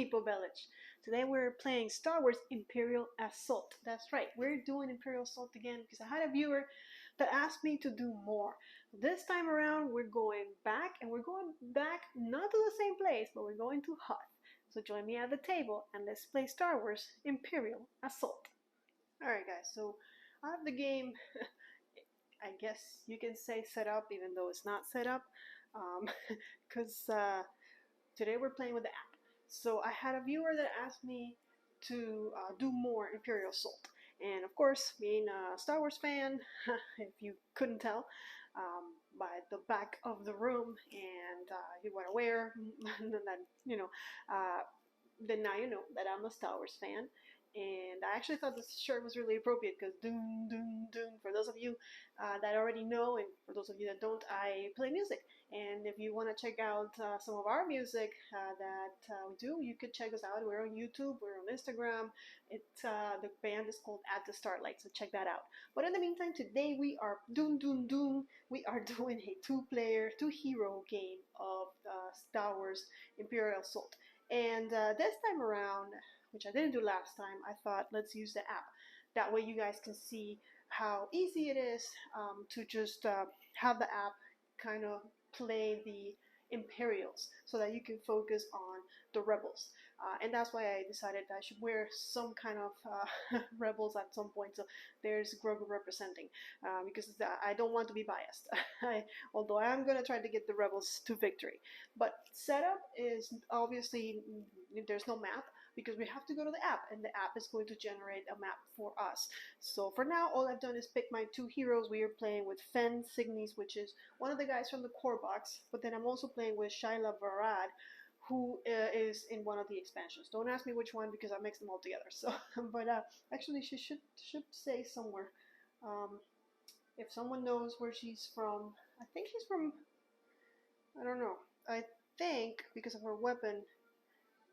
Meeple Village. Today we're playing Star Wars Imperial Assault. That's right, we're doing Imperial Assault again because I had a viewer that asked me to do more. This time around we're going back, and we're going back not to the same place, but we're going to Hoth. So join me at the table and let's play Star Wars Imperial Assault. Alright guys, so I have the game, I guess you can say set up even though it's not set up, because today we're playing with the app. So I had a viewer that asked me to do more Imperial Assault. And of course, being a Star Wars fan, if you couldn't tell by the back of the room and you were aware, then then now you know that I'm a Star Wars fan. And I actually thought this shirt was really appropriate because doom, doom, doom. For those of you that already know, and for those of you that don't, I play music. And if you want to check out some of our music that we do, you could check us out. We're on YouTube, we're on Instagram. The band is called At the Starlight, so check that out. But in the meantime, today we are doom, doom, doom. We are doing a two-player, two-hero game of Star Wars Imperial Assault. And this time around, which I didn't do last time, I thought let's use the app. That way you guys can see how easy it is to just have the app kind of play the Imperials so that you can focus on the Rebels. And that's why I decided I should wear some kind of Rebels at some point. So there's Grogu representing because I don't want to be biased. Although I am going to try to get the Rebels to victory. But setup is obviously, there's no map because we have to go to the app, and the app is going to generate a map for us. So for now, all I've done is pick my two heroes. We are playing with Fen Signis, which is one of the guys from the core box, but then I'm also playing with Shyla Varad, who is in one of the expansions. Don't ask me which one because I mixed them all together. So, but actually, she should say somewhere. If someone knows where she's from, I think she's from, I don't know. I think because of her weapon,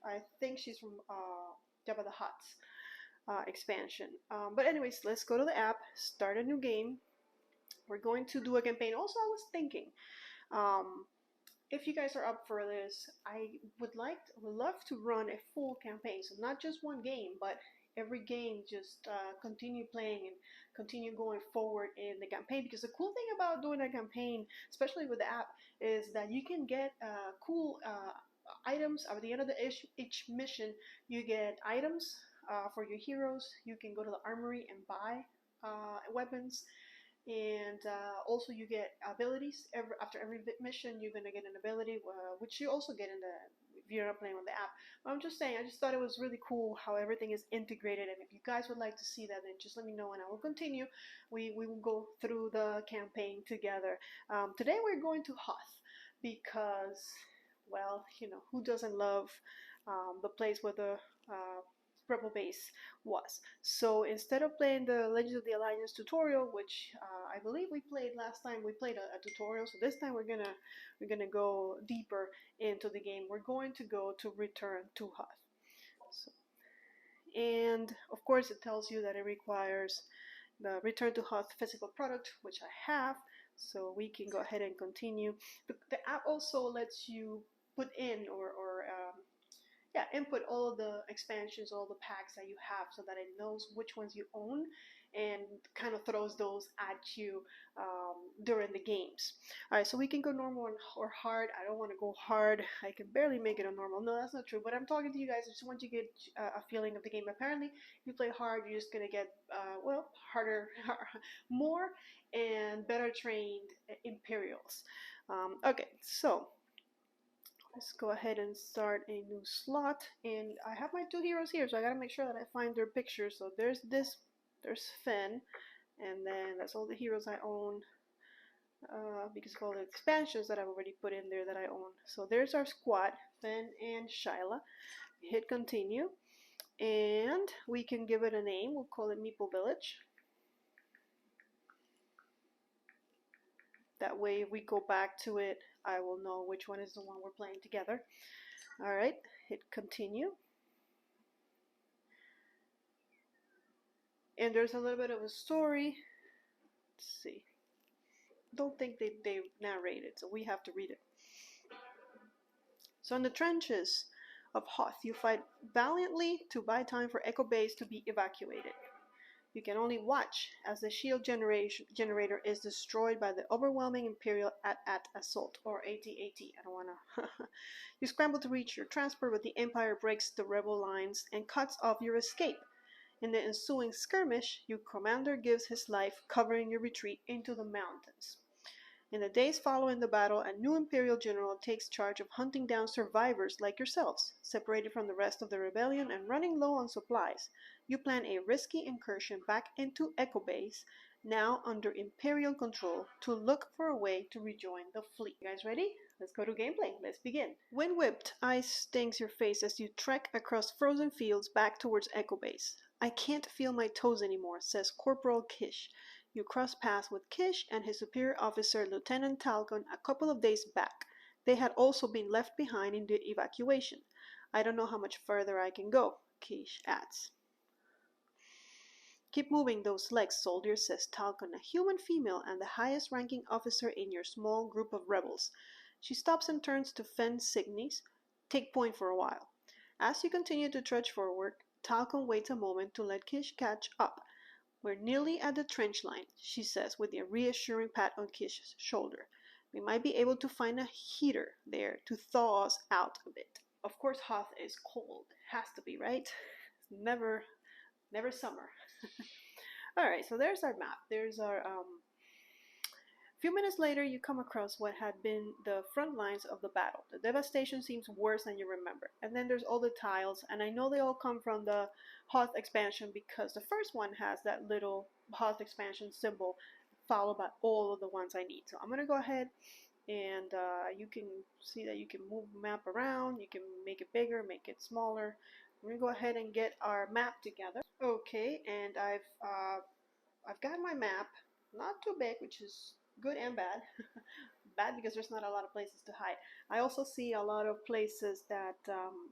I think she's from Jabba the Hutt's expansion. But anyways, let's go to the app, start a new game. We're going to do a campaign. Also, I was thinking, if you guys are up for this, I would love to run a full campaign. So not just one game, but every game just continue playing and continue going forward in the campaign. Because the cool thing about doing a campaign, especially with the app, is that you can get cool items at the end of each mission. You get items for your heroes. You can go to the armory and buy weapons, and also you get abilities. After every mission you're gonna get an ability, which you also get in the, if you're not playing with the app. But I'm just saying, I just thought it was really cool how everything is integrated, and if you guys would like to see that, then just let me know and I will continue. We will go through the campaign together. Today we're going to Hoth because, well, you know, who doesn't love the place where the Rebel base was. So instead of playing the Legends of the Alliance tutorial, which I believe we played last time, we played a tutorial. So this time we're gonna go deeper into the game. We're going to go to Return to Hoth. So, and of course it tells you that it requires the Return to Hoth physical product, which I have. So we can go ahead and continue. The app also lets you put in or input all of the expansions, all the packs that you have, so that it knows which ones you own and kind of throws those at you during the games. Alright, so we can go normal or hard. I don't want to go hard. I can barely make it a normal. No, that's not true. But I'm talking to you guys. I just want you to get a feeling of the game. Apparently, if you play hard, you're just going to get, well, harder, more and better trained Imperials. Okay, so let's go ahead and start a new slot, and I have my two heroes here, so I gotta make sure that I find their pictures. So there's Finn, and then that's all the heroes I own, because of all the expansions that I've already put in there that I own. So there's our squad, Finn and Shyla. Hit continue, and we can give it a name. We'll call it Meeple Village. That way, if we go back to it, I will know which one is the one we're playing together. Alright, hit continue. And there's a little bit of a story. Let's see. Don't think they narrate it, so we have to read it. So in the trenches of Hoth. You fight valiantly to buy time for Echo Base to be evacuated. You can only watch as the shield generator is destroyed by the overwhelming Imperial Assault, or AT-AT. I don't want to... You scramble to reach your transport, but the Empire breaks the rebel lines and cuts off your escape. In the ensuing skirmish, your commander gives his life, covering your retreat into the mountains. In the days following the battle, a new Imperial general takes charge of hunting down survivors like yourselves, separated from the rest of the rebellion and running low on supplies. You plan a risky incursion back into Echo Base, now under Imperial control, to look for a way to rejoin the fleet. You guys ready? Let's go to gameplay. Let's begin. Wind-whipped ice stings your face as you trek across frozen fields back towards Echo Base. I can't feel my toes anymore, says Corporal Kish. You cross paths with Kish and his superior officer, Lieutenant Talcon, a couple of days back. They had also been left behind in the evacuation. I don't know how much further I can go, Kish adds. Keep moving those legs, soldier, says Talcon, a human female and the highest ranking officer in your small group of rebels. She stops and turns to Fen Signis. Take point for a while. As you continue to trudge forward, Talcon waits a moment to let Kish catch up. We're nearly at the trench line, she says with a reassuring pat on Kish's shoulder. We might be able to find a heater there to thaw us out a bit. Of course, Hoth is cold. Has to be, right? Never summer. Alright, so there's our map. There's our, A few minutes later, you come across what had been the front lines of the battle. The devastation seems worse than you remember. And then there's all the tiles, and I know they all come from the Hoth expansion because the first one has that little Hoth expansion symbol followed by all of the ones I need. So I'm going to go ahead and you can see that you can move the map around. You can make it bigger, make it smaller. We're going to go ahead and get our map together. Okay, and I've got my map. Not too big, which is good and bad. Bad because there's not a lot of places to hide. I also see a lot of places that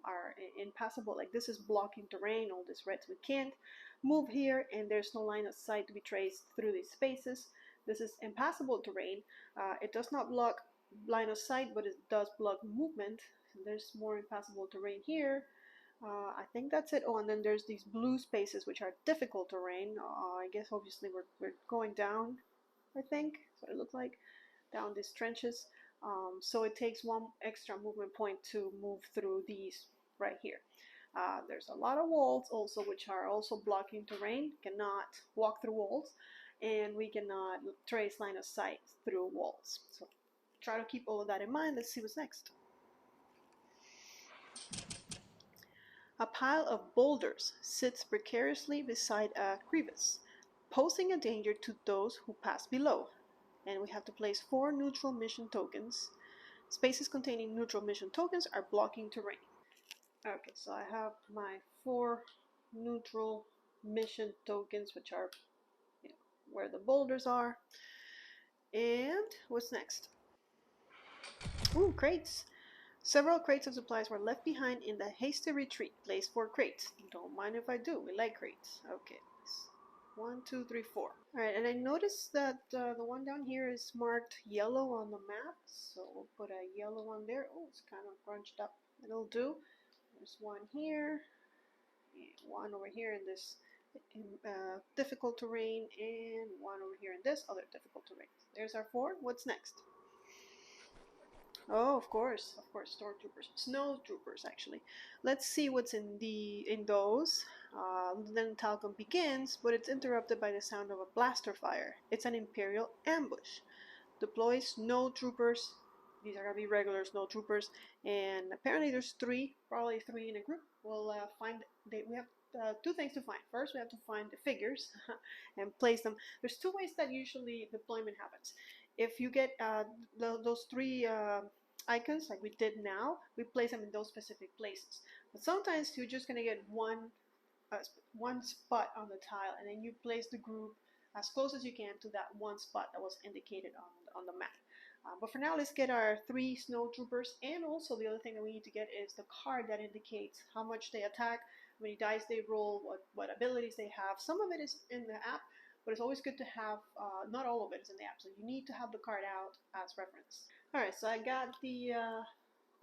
are impassable, like this is blocking terrain, all this red, we can't move here, and there's no line of sight to be traced through these spaces. This is impassable terrain. It does not block line of sight, but it does block movement. There's more impassable terrain here. I think that's it. Oh, and then there's these blue spaces which are difficult terrain. I guess obviously we're going down, I think. That's what it looks like, down these trenches. So it takes one extra movement point to move through these right here. There's a lot of walls also which are also blocking terrain. Cannot walk through walls, and we cannot trace line of sight through walls. So try to keep all of that in mind. Let's see what's next. A pile of boulders sits precariously beside a crevice, posing a danger to those who pass below. And we have to place 4 neutral mission tokens. Spaces containing neutral mission tokens are blocking terrain. Okay, so I have my 4 neutral mission tokens, which are where the boulders are. And what's next? Ooh, crates. Several crates of supplies were left behind in the hasty retreat. Place 4 crates. Don't mind if I do. We like crates. Okay. 1, 2, 3, 4. Alright, and I noticed that the one down here is marked yellow on the map. So we'll put a yellow one there. Oh, it's kind of crunched up. It'll do. There's one here. And one over here in this difficult terrain. And one over here in this other difficult terrain. There's our 4. What's next? Oh, of course, stormtroopers, snow troopers actually. Let's see what's in those. Then Talcon begins, but it's interrupted by the sound of a blaster fire. It's an Imperial ambush. Deploy snow troopers. These are gonna be regular snow troopers, and apparently there's 3, probably 3 in a group. We'll find. We have 2 things to find. First, we have to find the figures and place them. There's 2 ways that usually deployment happens. If you get those 3 icons like we did now, we place them in those specific places. But sometimes you're just going to get one spot on the tile, and then you place the group as close as you can to that one spot that was indicated on the map. But for now, let's get our 3 snow troopers, and also the other thing that we need to get is the card that indicates how much they attack, how many dice they roll, what abilities they have. Some of it is in the app, but it's always good to have, not all of it is in the app, so you need to have the card out as reference. Alright, so I got the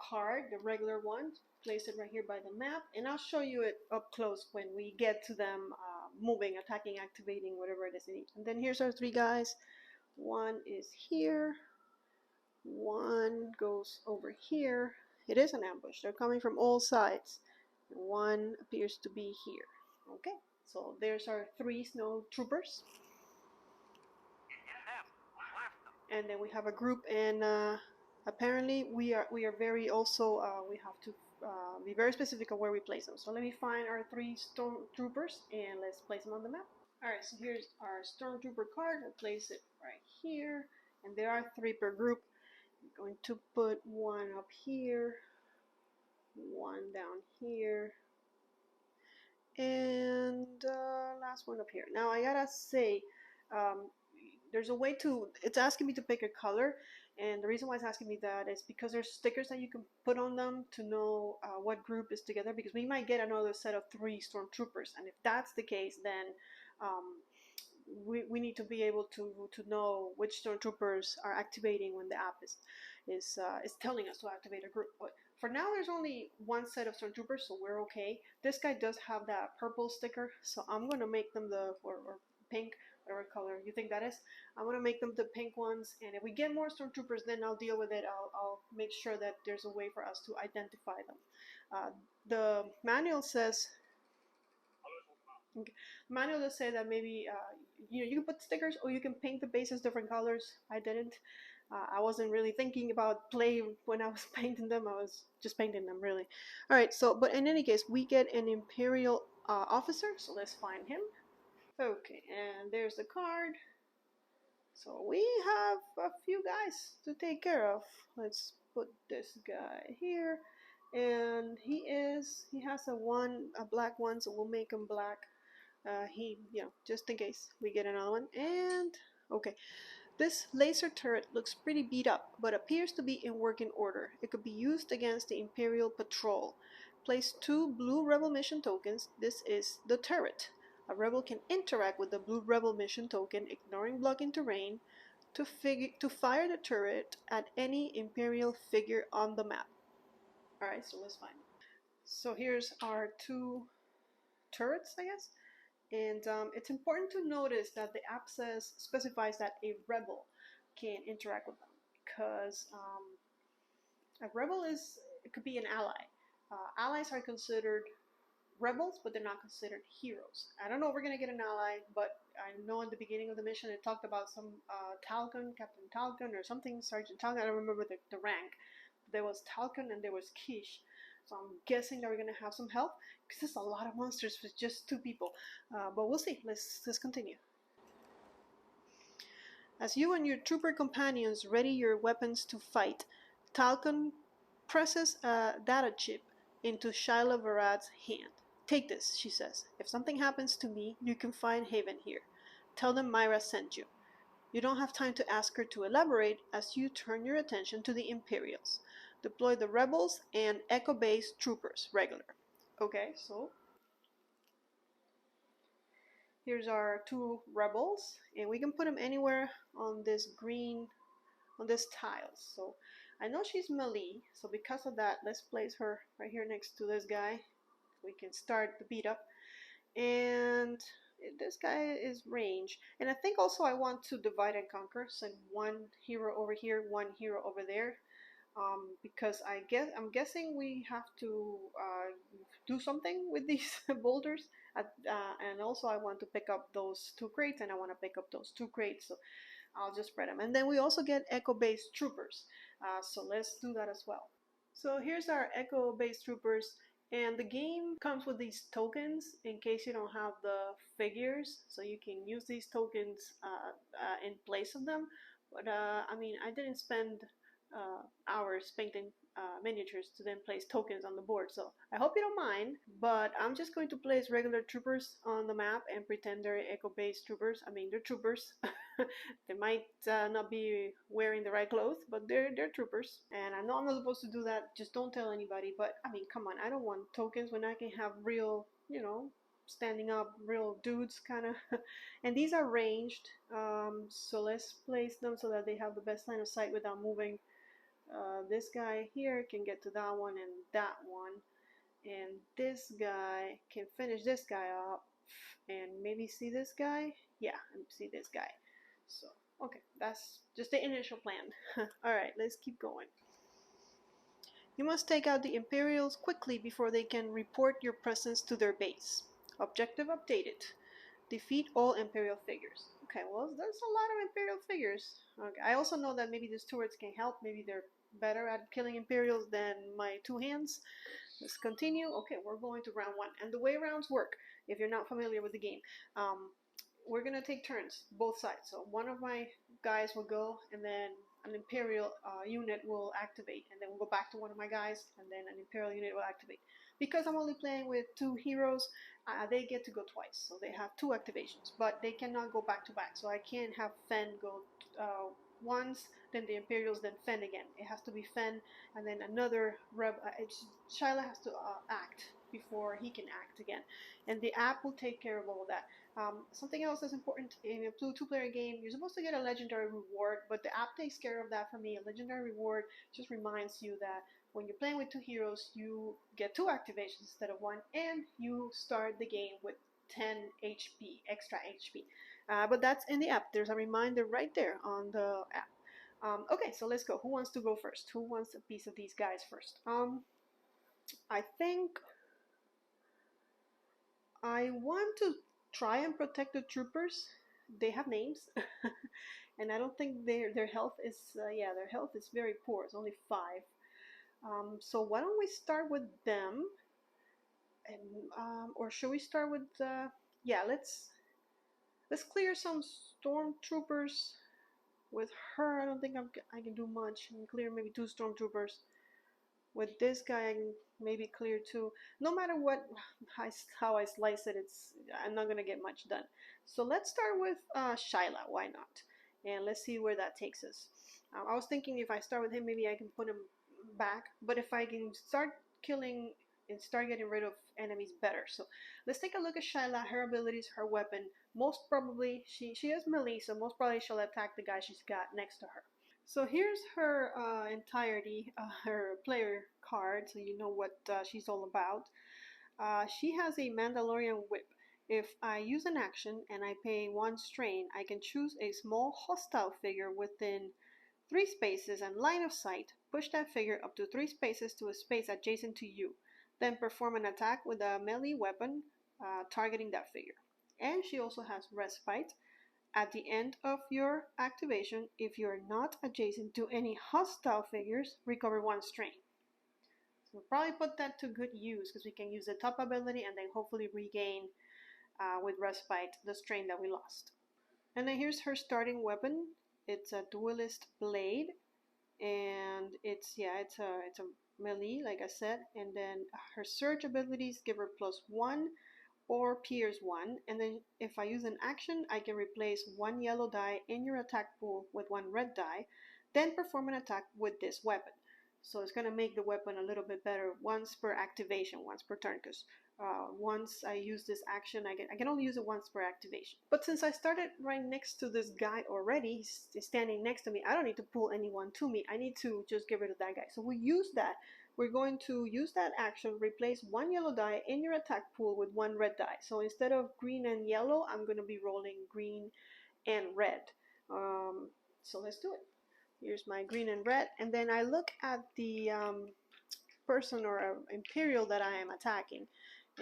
card, the regular one. Place it right here by the map, and I'll show you it up close when we get to them moving, attacking, activating, whatever it is they need. And then here's our 3 guys. One is here. One goes over here. It is an ambush. They're coming from all sides. One appears to be here. Okay, so there's our 3 snow troopers. And then we have a group, and apparently we are very also we have to be very specific on where we place them. So let me find our 3 stormtroopers and let's place them on the map. Alright, so here's our stormtrooper card. We'll place it right here, and there are 3 per group. I'm going to put one up here, one down here, and last one up here. Now I gotta say, there's a way to, it's asking me to pick a color, and the reason why it's asking me that is because there's stickers that you can put on them to know what group is together, because we might get another set of 3 stormtroopers, and if that's the case, then we need to be able to know which stormtroopers are activating when the app is telling us to activate a group. But for now, there's only 1 set of stormtroopers, so we're okay. This guy does have that purple sticker, so I'm gonna make them the or pink, whatever color you think that is. I'm gonna make them the pink ones, and if we get more stormtroopers, then I'll deal with it. I'll make sure that there's a way for us to identify them. The manual says. Okay. Manual does say that maybe you can put stickers or you can paint the bases different colors. I didn't. I wasn't really thinking about play when I was painting them. I was just painting them, really. All right. So, but in any case, we get an Imperial officer. So let's find him. Okay, and there's the card. So we have a few guys to take care of. Let's put this guy here, and he has a black one, so we'll make him black. Just in case we get another one. And okay, this laser turret looks pretty beat up, but appears to be in working order. It could be used against the Imperial patrol. Place 2 blue rebel mission tokens. This is the turret. A rebel can interact with the blue rebel mission token, ignoring blocking terrain, to fire the turret at any Imperial figure on the map. Alright, so let's find it. So here's our 2 turrets, I guess. And it's important to notice that the app specifies that a rebel can interact with them, because a rebel could be an ally. Allies are considered rebels, but they're not considered heroes. I don't know if we're gonna get an ally, but I know in the beginning of the mission it talked about some Talcon, Captain Talcon, or something, Sergeant Talcon. I don't remember the rank. There was Talcon and there was Quiche. So I'm guessing that we're gonna have some help, because there's a lot of monsters with just 2 people. But we'll see. Let's continue. As you and your trooper companions ready your weapons to fight, Talcon presses a data chip into Shyla Varad's hand. Take this, she says. If something happens to me, you can find Haven here. Tell them Myra sent you. You don't have time to ask her to elaborate as you turn your attention to the Imperials. Deploy the rebels and Echo-based troopers, regular. Okay, so here's our 2 rebels, and we can put them anywhere on this tile. So I know she's melee, so because of that, let's place her right here next to this guy. We can start the beat up. And this guy is range. And I think also I want to divide and conquer. Send 1 hero over here, 1 hero over there. Because I'm guessing we have to do something with these boulders. And also I want to pick up those 2 crates, and I want to pick up those 2 crates. So I'll just spread them. And then we also get Echo-based troopers. So let's do that as well. So here's our Echo-based troopers. And the game comes with these tokens in case you don't have the figures, so you can use these tokens in place of them. But I mean, I didn't spend hours painting miniatures to then place tokens on the board, so I hope you don't mind. But I'm just going to place regular troopers on the map and pretend they're Echo-based troopers. I mean, they're troopers. They might not be wearing the right clothes, but they're troopers. And I know I'm not supposed to do that. Just don't tell anybody. But I mean, come on, I don't want tokens when I can have real, standing up, real dudes kind of. And these are ranged, so let's place them so that they have the best line of sight without moving This guy here can get to that one and that one, and this guy can finish this guy up, and maybe see this guy. Yeah, and see this guy. So okay, that's just the initial plan. All right, let's keep going. You must take out the Imperials quickly before they can report your presence to their base. Objective updated. Defeat all Imperial figures. Okay, well, there's a lot of Imperial figures. Okay, I also know that maybe the stewards can help. Maybe they're better at killing Imperials than my two hands. Let's continue. Okay, we're going to round one. And the way rounds work, if you're not familiar with the game, we're going to take turns, both sides. So one of my guys will go, and then an Imperial unit will activate, and then we'll go back to one of my guys, and then an Imperial unit will activate. Because I'm only playing with two heroes, they get to go twice, so they have two activations, but they cannot go back to back. So I can't have Fen go once, then the Imperials, then Fen again. It has to be Fen, and then another Shyla has to act before he can act again, and the app will take care of all of that. Something else that's important in a two-player game, you're supposed to get a legendary reward, but the app takes care of that for me. A legendary reward just reminds you that when you're playing with two heroes, you get two activations instead of one, and you start the game with 10 HP, extra HP. But that's in the app. There's a reminder right there on the app. Okay, so let's go. Who wants to go first? Who wants a piece of these guys first? I think I want to try and protect the troopers. They have names, and I don't think their health is their health is very poor. It's only 5. So why don't we start with them, and or should we start with let's clear some stormtroopers with her. I don't think I can do much. I can clear maybe 2 stormtroopers. With this guy, I can maybe clear 2. No matter what, how I slice it, I'm not gonna get much done. So let's start with Shyla. Why not? And let's see where that takes us. I was thinking if I start with him, maybe I can put him back. But if I can start killing and start getting rid of enemies, better. So let's take a look at Shyla. Her abilities, her weapon. Most probably, she is melee, so most probably she'll attack the guy she's got next to her. So here's her entirety, her player card, so you know what she's all about. She has a Mandalorian whip. If I use an action and I pay 1 strain, I can choose a small hostile figure within 3 spaces and line of sight. Push that figure up to 3 spaces to a space adjacent to you. Then perform an attack with a melee weapon targeting that figure. And she also has Respite. At the end of your activation, if you're not adjacent to any hostile figures, recover 1 strain. So we'll probably put that to good use because we can use the top ability and then hopefully regain with Respite the strain that we lost. And then here's her starting weapon. It's a duelist blade, and it's a melee, like I said. And then her surge abilities give her +1 or Pierce 1, and then if I use an action, I can replace 1 yellow die in your attack pool with 1 red die, then perform an attack with this weapon. So it's going to make the weapon a little bit better once per activation, once per turn, because once I use this action, I can only use it once per activation. But since I started right next to this guy already, he's standing next to me, I don't need to pull anyone to me. I need to just get rid of that guy. So we use that. We're going to use that action, replace 1 yellow die in your attack pool with 1 red die. So instead of green and yellow, I'm going to be rolling green and red. So let's do it. Here's my green and red, and then I look at the person or Imperial that I am attacking.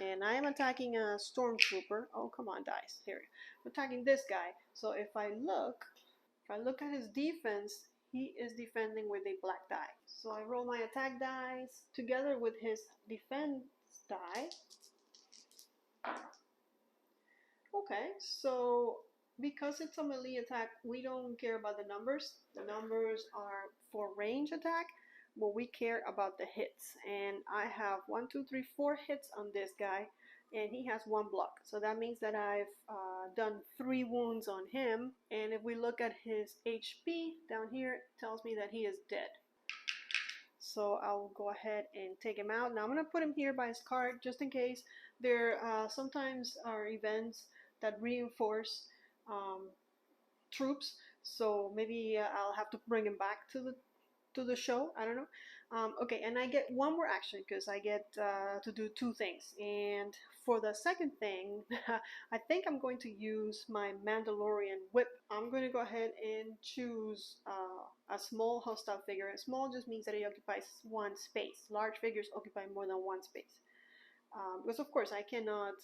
And I am attacking a Stormtrooper. Oh, come on, dice. Here. I'm attacking this guy. So if I look at his defense, he is defending with a black die. So I roll my attack dice together with his defense die. Okay, so because it's a melee attack, we don't care about the numbers. The numbers are for range attack, but we care about the hits. And I have 1, 2, 3, 4 hits on this guy, and he has 1 block. So that means that I've done 3 wounds on him. And if we look at his HP down here, it tells me that he is dead. So I'll go ahead and take him out. Now I'm going to put him here by his card just in case. There sometimes are events that reinforce troops, so maybe I'll have to bring him back to to the show. I don't know. Okay, and I get one more action because I get to do two things. And for the second thing, I think I'm going to use my Mandalorian whip. I'm going to go ahead and choose a small hostile figure. And small just means that it occupies one space. Large figures occupy more than one space. Because of course I cannot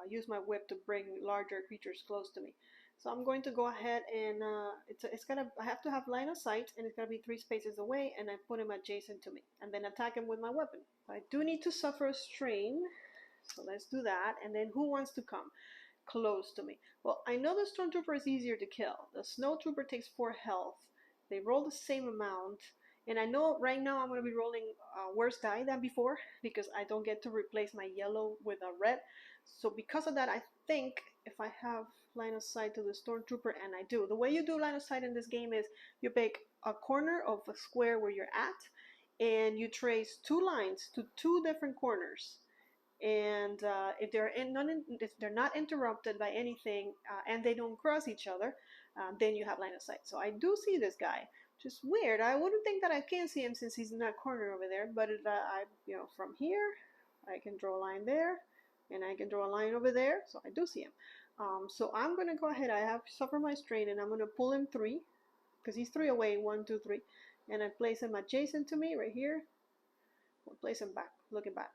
use my whip to bring larger creatures close to me. So I'm going to go ahead and I have to have line of sight, and it's gonna be 3 spaces away, and I put him adjacent to me, and then attack him with my weapon. I do need to suffer a strain, so let's do that. And then who wants to come close to me? Well, I know the Stormtrooper is easier to kill. The Snowtrooper takes 4 health. They roll the same amount. And I know right now I'm going to be rolling worse die than before because I don't get to replace my yellow with a red. So because of that, I think if I have line of sight to the Stormtrooper, and I do. The way you do line of sight in this game is you pick a corner of a square where you're at, and you trace 2 lines to 2 different corners. And if they're not interrupted by anything and they don't cross each other, then you have line of sight. So I do see this guy. Just weird. I wouldn't think that I can see him since he's in that corner over there. But from here, I can draw a line there, and I can draw a line over there. So I do see him. So I'm gonna go ahead. I have suffer my strain, and I'm gonna pull him 3, because he's 3 away. 1, 2, 3, and I place him adjacent to me right here. I'll place him back, looking back.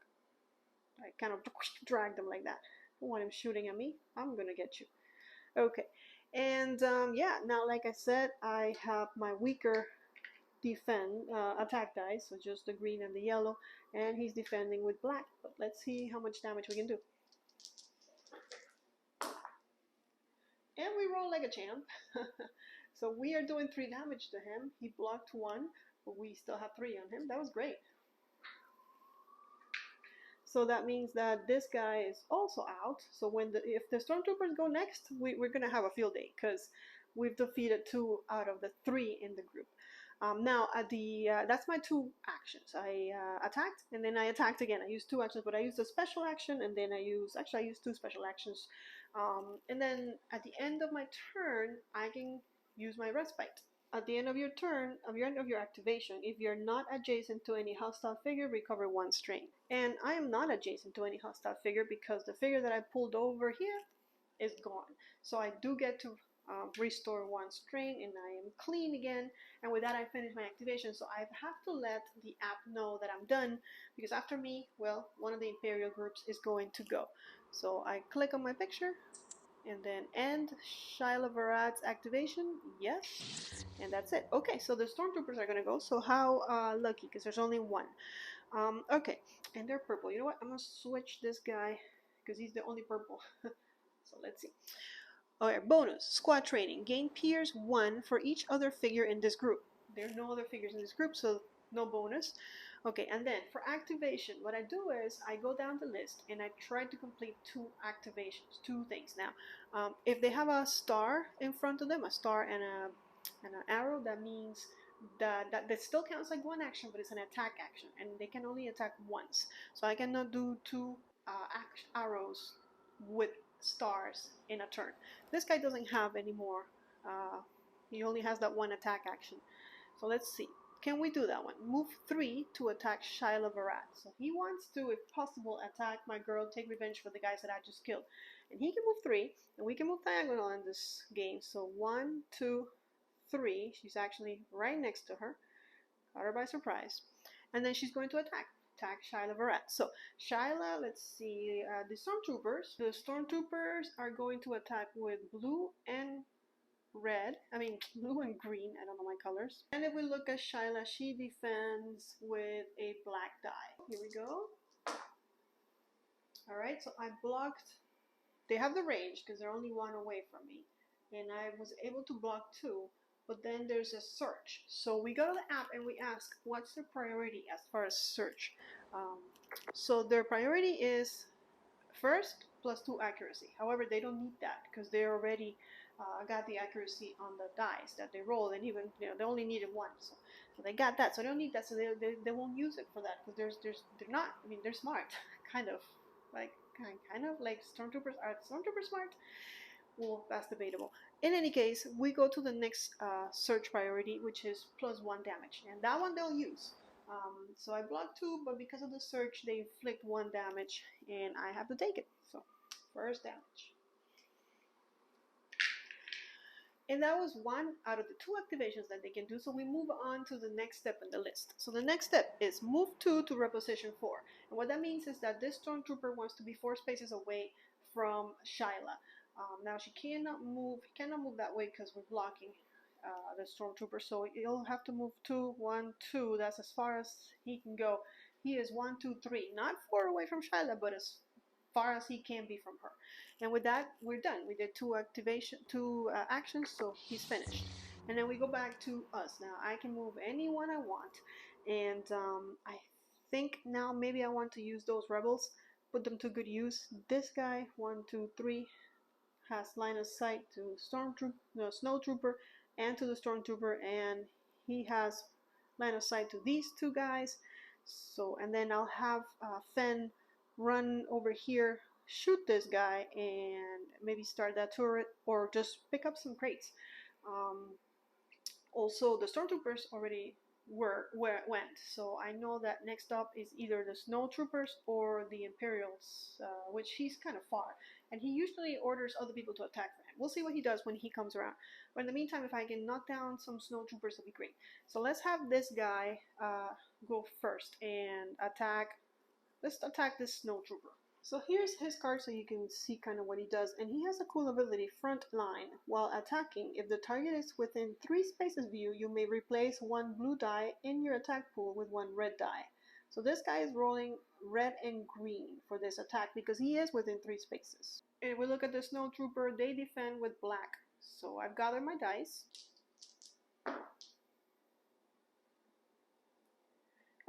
I kind of dragged him like that. I don't want him shooting at me. I'm gonna get you. Okay. And yeah, now like I said, I have my weaker attack dice, so just the green and the yellow, and he's defending with black. But let's see how much damage we can do. And we roll like a champ. So we are doing 3 damage to him. He blocked 1, but we still have 3 on him. That was great. So that means that this guy is also out. So if the Stormtroopers go next, we're going to have a field day because we've defeated 2 out of the 3 in the group. Now, that's my 2 actions. I attacked, and then I attacked again. I used 2 actions, but I used a special action, and then I used 2 special actions. And then at the end of my turn, I can use my respite. At the end of your turn, at the end of your activation, if you're not adjacent to any hostile figure, recover 1 strain. And I am not adjacent to any hostile figure because the figure that I pulled over here is gone. So I do get to restore 1 strain, and I am clean again. And with that, I finish my activation. So I have to let the app know that I'm done, because after me, well, one of the Imperial groups is going to go. So I click on my picture, and then end Shyla Varad's activation. Yes. And that's it. Okay, so the Stormtroopers are going to go. So how lucky, because there's only 1. Okay, and they're purple. You know what? I'm going to switch this guy because he's the only purple. So let's see. Alright, bonus. Squad training. Gain Piers 1 for each other figure in this group. There are no other figures in this group, so no bonus. Okay, and then for activation, what I do is I go down the list and I try to complete 2 activations, 2 things. Now, if they have a star in front of them, a star and an arrow, that means that still counts like 1 action, but it's an attack action, and they can only attack once. So I cannot do 2 arrows with stars in a turn. This guy doesn't have any more. He only has that 1 attack action. So let's see. Can we do that one? Move 3 to attack Shyla Varad. So he wants to, if possible, attack my girl, take revenge for the guys that I just killed. And he can move 3, and we can move diagonal in this game. So 1, 2, 3. She's actually right next to her. Caught her by surprise. And then she's going to attack Shyla Varad. So Shyla, let's see, the Stormtroopers. The Stormtroopers are going to attack with blue and blue and green. I don't know my colors. And if we look at Shyla, she defends with a black die. Here we go. Alright, so I blocked. They have the range because they're only 1 away from me. And I was able to block 2. But then there's a search. So we go to the app and we ask, what's their priority as far as search? So their priority is first plus 2 accuracy. However, they don't need that because they already got the accuracy on the dice that they rolled, and even they only needed 1. So they got that. So they don't need that. So they won't use it for that because they're not. I mean, they're smart, kind of like Stormtroopers. Are Stormtroopers smart? Well, that's debatable. In any case, we go to the next search priority, which is +1 damage, and that one they'll use. So I block 2, but because of the search, they inflict 1 damage, and I have to take it. So first damage. And that was one out of the 2 activations that they can do. So we move on to the next step in the list. So the next step is move 2 to Reposition 4. And what that means is that this Stormtrooper wants to be 4 spaces away from Shyla. Now she cannot move that way because we're blocking the Stormtrooper. So he'll have to move 2, 1, 2. That's as far as he can go. He is 1, 2, 3. Not 4 away from Shyla, but as far as he can be from her. And with that, we're done. We did 2 actions, so he's finished. And then we go back to us. Now I can move anyone I want, and I think now maybe I want to use those rebels, put them to good use. This guy, 1, 2, 3, has line of sight to Snow Trooper, and to the Stormtrooper, and he has line of sight to these 2 guys. So, and then I'll have Fen run over here, shoot this guy, and maybe start that turret, or just pick up some crates. Also, the Stormtroopers already went, so I know that next up is either the Snow Troopers or the Imperials, which he's kind of far, and he usually orders other people to attack for him. We'll see what he does when he comes around. But in the meantime, if I can knock down some Snow Troopers, it'll be great. So let's have this guy go first and attack. Let's attack this Snow Trooper. So here's his card so you can see kind of what he does, and he has a cool ability, Front Line. While attacking, if the target is within 3 spaces view, you may replace 1 blue die in your attack pool with 1 red die. So this guy is rolling red and green for this attack because he is within 3 spaces. And if we look at the Snow Trooper, they defend with black. So I've gathered my dice.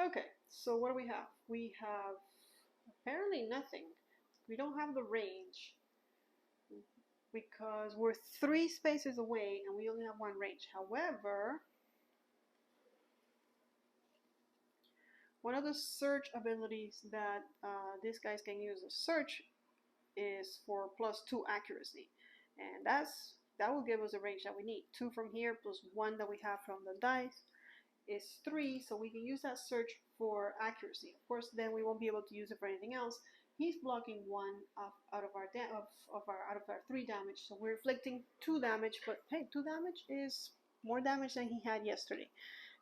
Okay, so what do we have? We have apparently nothing. We don't have the range because we're 3 spaces away and we only have 1 range. However, one of the search abilities that these guys can use, the search, is for +2 accuracy, and that will give us the range that we need. 2 from here plus 1 that we have from the dice is 3, so we can use that search for accuracy. Of course, then we won't be able to use it for anything else. He's blocking 1 out of our 3 damage, so we're inflicting 2 damage. But hey, 2 damage is more damage than he had yesterday,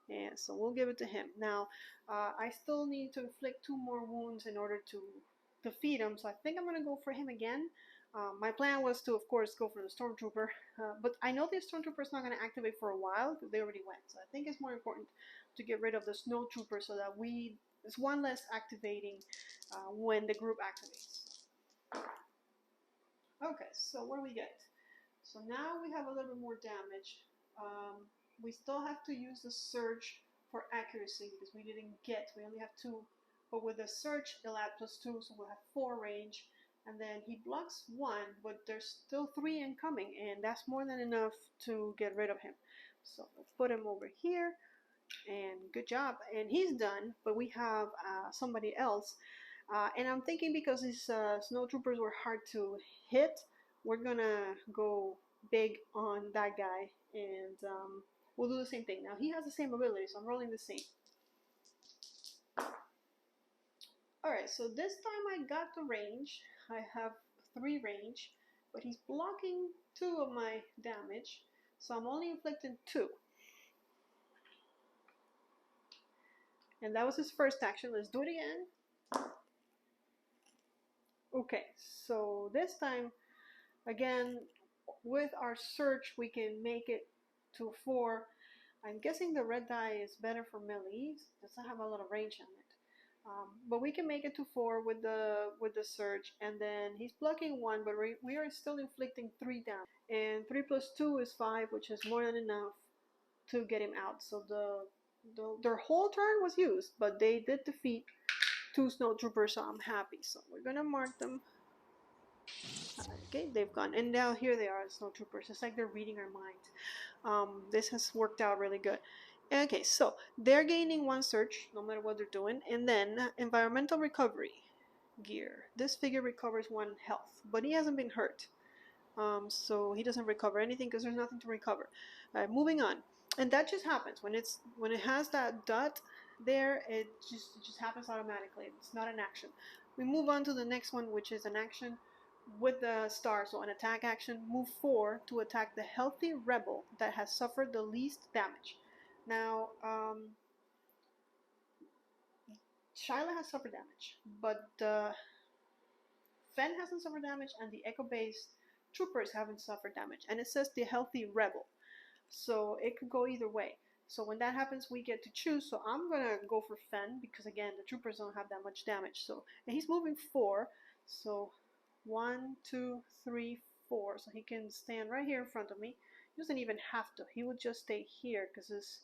and so we'll give it to him. Now, I still need to inflict 2 more wounds in order to defeat him, so I think I'm gonna go for him again. My plan was to, of course, go for the Stormtrooper, but I know the Stormtrooper is not going to activate for a while because they already went. So I think it's more important to get rid of the Snow Trooper so that it's 1 less activating when the group activates. Okay, so what do we get? So now we have a little bit more damage. We still have to use the Surge for accuracy because we only have 2. But with the Surge, it'll add +2, so we'll have 4 range. And then he blocks 1, but there's still 3 incoming, and that's more than enough to get rid of him. So we'll put him over here, and good job. And he's done, but we have somebody else. And I'm thinking because these Snow Troopers were hard to hit, we're gonna go big on that guy, and we'll do the same thing. Now he has the same ability, so I'm rolling the same. Alright, so this time I got the range. I have 3 range, but he's blocking 2 of my damage, so I'm only inflicting 2. And that was his first action. Let's do it again. Okay, so this time, again, with our search, we can make it to 4. I'm guessing the red die is better for melee. It doesn't have a lot of range on it. But we can make it to 4 with the surge, and then he's blocking 1, but we are still inflicting 3 damage. And 3 plus 2 is 5, which is more than enough to get him out. So their whole turn was used, but they did defeat 2 Snow Troopers, so I'm happy. So we're gonna mark them. Okay, they've gone, and now here they are, Snow Troopers. It's like they're reading our minds. This has worked out really good. Okay, so they're gaining 1 search no matter what they're doing, and then environmental recovery gear. This figure recovers 1 health, but he hasn't been hurt. so he doesn't recover anything because there's nothing to recover. Moving on, and that just happens when it has that dot there. It just happens automatically. It's not an action. We move on to the next one, which is an action with the star. So an attack action, move 4 to attack the healthy rebel that has suffered the least damage. Now, Shyla has suffered damage, but Fen hasn't suffered damage, and the Echo-based troopers haven't suffered damage. And it says the healthy rebel, so it could go either way. So when that happens, we get to choose. So I'm gonna go for Fen because again, the troopers don't have that much damage. So and he's moving 4. So 1, 2, 3, 4. So he can stand right here in front of me. He doesn't even have to. He would just stay here because it's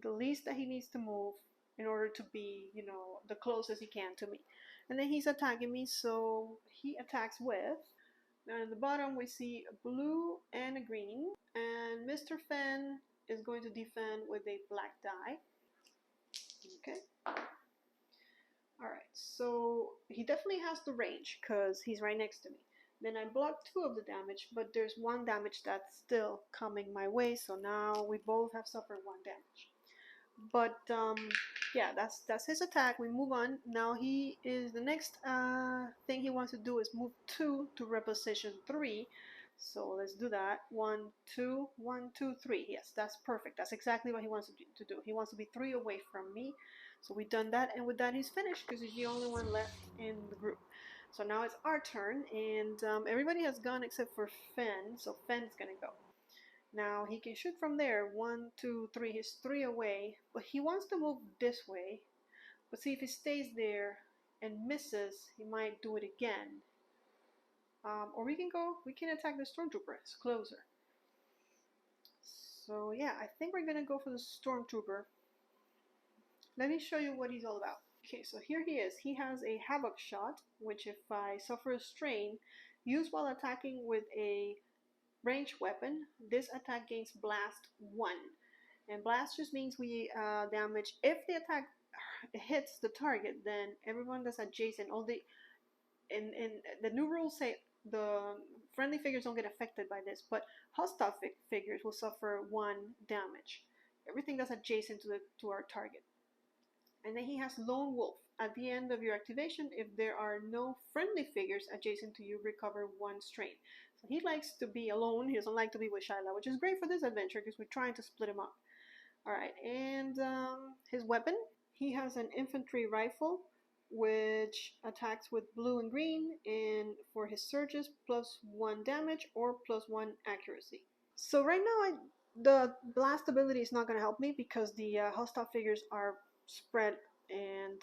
the least that he needs to move in order to be, the closest he can to me. And then he's attacking me, so he attacks with. Now in the bottom we see a blue and a green, and Mr. Fen is going to defend with a black die. Okay. Alright, so he definitely has the range because he's right next to me. Then I blocked 2 of the damage, but there's 1 damage that's still coming my way, so now we both have suffered 1 damage. But yeah, that's his attack. We move on. Now the next thing he wants to do is move 2 to reposition 3. So let's do that. 1, 2, 1, 2, 3. Yes, that's perfect. That's exactly what he wants to do. He wants to be 3 away from me. So we've done that, and with that he's finished because he's the only one left in the group. So now it's our turn, and everybody has gone except for Fen. So Fen's gonna go. Now he can shoot from there. 1, 2, 3. He's 3 away, but he wants to move this way. But see, if he stays there and misses, he might do it again. Or we can attack the Stormtrooper. It's closer. So yeah, I think we're gonna go for the Stormtrooper. Let me show you what he's all about. Okay, so here he is. He has a Havoc shot, which if I suffer a strain, used while attacking with a ranged weapon, this attack gains blast 1. And blast just means we damage. If the attack hits the target, then everyone that's adjacent, in the new rules say the friendly figures don't get affected by this, but hostile figures will suffer 1 damage. Everything that's adjacent to our target. And then he has Lone Wolf. At the end of your activation, if there are no friendly figures adjacent to you, recover 1 strain. So he likes to be alone. He doesn't like to be with Shyla, which is great for this adventure because we're trying to split him up. Alright, and his weapon. He has an infantry rifle, which attacks with blue and green, and for his surges, +1 damage or +1 accuracy. So right now, the blast ability is not going to help me because the hostile figures are spread, and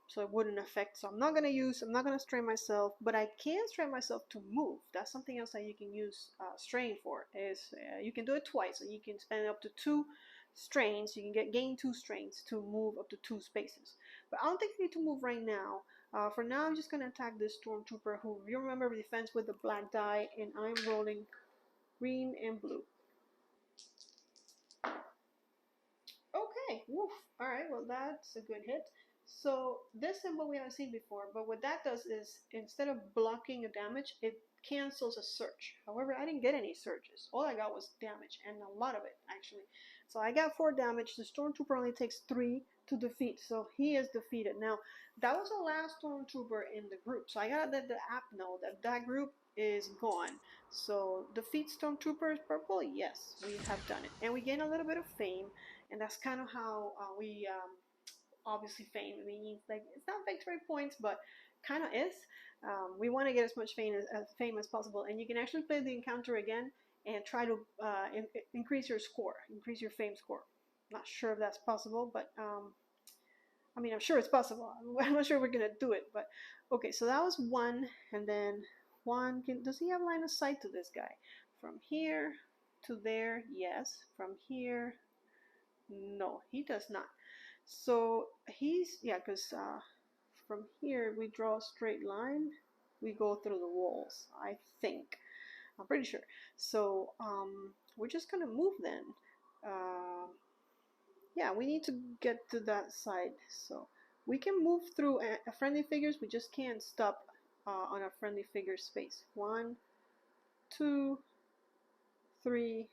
so it wouldn't affect. So I'm not going to strain myself, but I can strain myself to move. That's something else that you can use strain for. Is you can do it twice, so you can spend up to 2 strains. You can gain 2 strains to move up to 2 spaces. But I don't think I need to move right now. For now, I'm just going to attack this Stormtrooper, who, you remember, defends with the black die, and I'm rolling green and blue. Okay, woof. Alright, well that's a good hit. So this symbol we haven't seen before, but what that does is instead of blocking a damage, it cancels a surge. However, I didn't get any surges. All I got was damage, and a lot of it actually. So I got 4 damage. The Stormtrooper only takes 3 to defeat, so he is defeated. Now, that was the last Stormtrooper in the group, so I gotta let the app know that that group is gone. So defeat Stormtroopers purple, yes, we have done it. And we gain a little bit of fame, and that's kind of how we obviously fame. I mean, like, it's not victory points, but kind of is. We want to get as much fame as possible, and you can actually play the encounter again and try to increase your score, increase your fame score. Not sure if that's possible, but I mean, I'm sure it's possible. I'm not sure we're gonna do it, but okay. So that was 1, and then 1. Does he have line of sight to this guy? From here to there, yes. From here, no, he does not. So he's, yeah, because from here we draw a straight line. We go through the walls, I think. I'm pretty sure. So we're just gonna move then. Yeah, we need to get to that side. So we can move through friendly figures. We just can't stop on a friendly figure space. 1, 2, 3,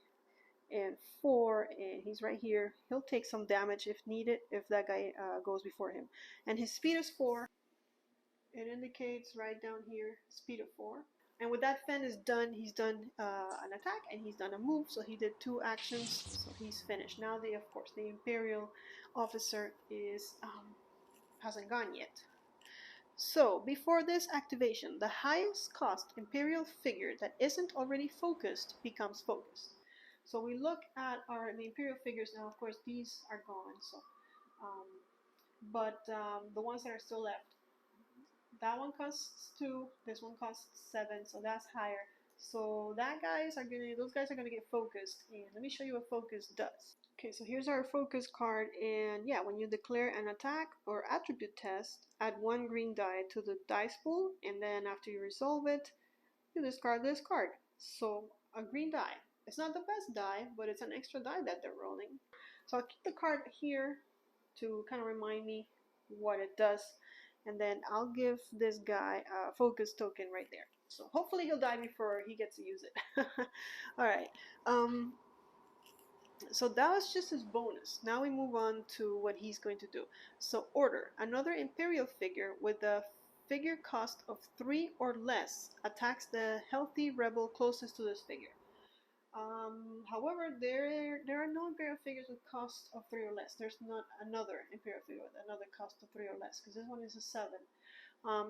and 4, and he's right here. He'll take some damage if needed if that guy goes before him. And his speed is 4. It indicates right down here, speed of 4. And with that, Fen is done. He's done an attack and he's done a move, so he did 2 actions, so he's finished. Now, of course, the Imperial officer is hasn't gone yet. So, before this activation, the highest cost Imperial figure that isn't already focused becomes focused. So we look at the Imperial figures now. Of course, these are gone. So, the ones that are still left, that one costs 2. This one costs 7. So that's higher. So those guys are gonna get focused. And let me show you what focus does. Okay, so here's our focus card, and yeah, when you declare an attack or attribute test, add 1 green die to the dice pool, and then after you resolve it, you discard this card. So a green die. It's not the best die, but it's an extra die that they're rolling. So I'll keep the card here to kind of remind me what it does, and then I'll give this guy a focus token right there. So hopefully he'll die before he gets to use it. All right. So that was just his bonus. Now we move on to what he's going to do. So order. Another Imperial figure with a figure cost of 3 or less attacks the healthy rebel closest to this figure. However, there are no Imperial figures with cost of 3 or less. There's not another Imperial figure with another cost of 3 or less, because this one is a 7.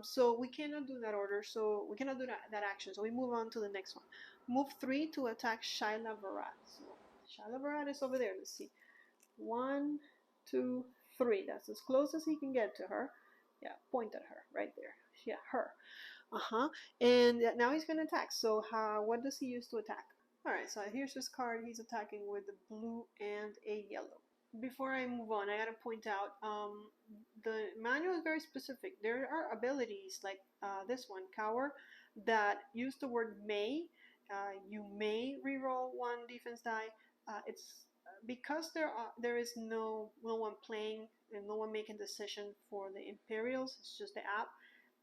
So we cannot do that order, so we cannot do that action. So we move on to the next one. Move 3 to attack Shyla Varat. So Shyla Varat is over there. Let's see. 1, 2, 3. That's as close as he can get to her. Yeah, point at her right there. Yeah, her. And now he's going to attack. So what does he use to attack? Alright, so here's his card. He's attacking with a blue and a yellow. Before I move on, I gotta point out, the manual is very specific. There are abilities like this one, Cower, that use the word may. You may reroll 1 defense die. It's because there is no one playing and no one making decision for the Imperials. It's just the app.